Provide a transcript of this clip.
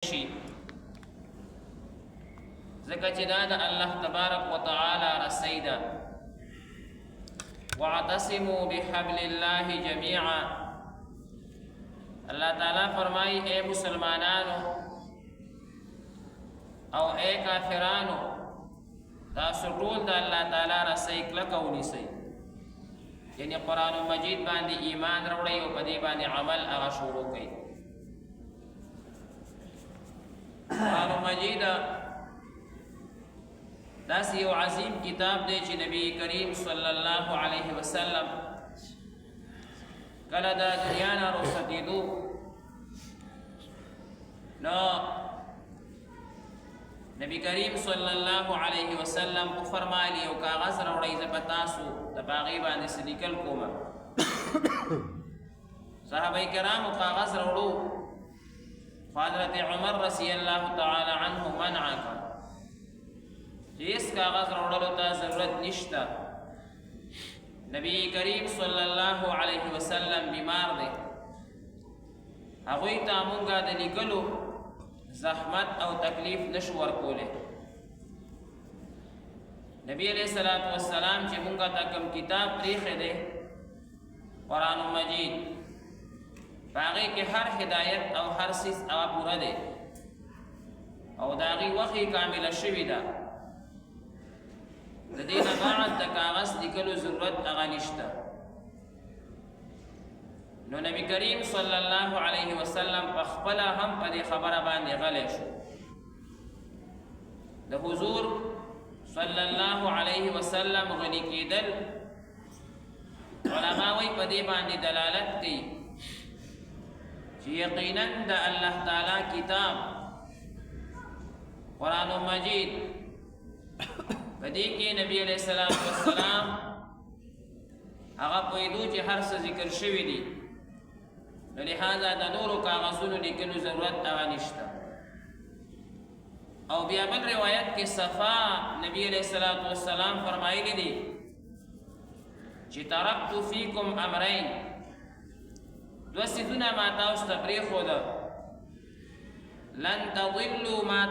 شي ځکه چې دا د الله تبارک وتعالی رسی ده. واعتصموا بحبل الله جميعا. اللہ تعالیٰ فرمائی اے مسلمانانو او اے کافرانو تاسو ټول د الله تعالی رسی کلکه ونیسئ، یعنی قرآن مجید باندې ایمان راوړئ او په دې باندې عمل هغه شروع کړئ. قرآن مجید داسې یو عظیم کتاب دی چې نبی کریم صلی الله علیه وسلم کله د دنیا نه رخصتېدو نو نبی کریم صلی الله علیه وسلم فرمایلی یو کاغذ راوړئ زه به تاسو د هغې باندې څه لیکل کومه. صحابه کرامو کاغذ راوړو، حضرت عمر رضی الله تعالی عنه منع کړ چې هېڅ کاغذ راوړلو ته ضرورت نشته. نبی کریم صلی الله علیه وسلم بیمار دی، هغوی ته مونږه د لیکلو زحمت او تکلیف نشو ورکولی. نبی علیہ الصلوۃ والسلام چې مونږه ته کوم کتاب پریښی دی قرآن مجید، په هغې کې هر هدایت او هر څیز هغه پوره دی او د هغې وخت کامله شوې ده. د دې نه بعد د کاغذ لیکلو ضرورت هغه نشته. نو نبی کریم صلی الله علیه وسلم په خپله هم په دې خبره باندې غلی شو. د حضور صلی الله علیه وسلم غلی کېدل علما وایي په دې باندې دلالت کوي چې یقینا د الله تعالی کتاب قرآن مجید په دې کې نبی علیہ السلام هغه پوهېدو چې هر څه ذکر شوي دي، نو لہذا د نورو کاغذونو لیکلو ضرورت هغه نشته. او بیا بل روایت کې صفا نبی علیہ السلام فرمایلی دي چې ترکت فیکم امرین، دوه څیزونه ما تاسو ته پرېښوده، لن تضلوا ما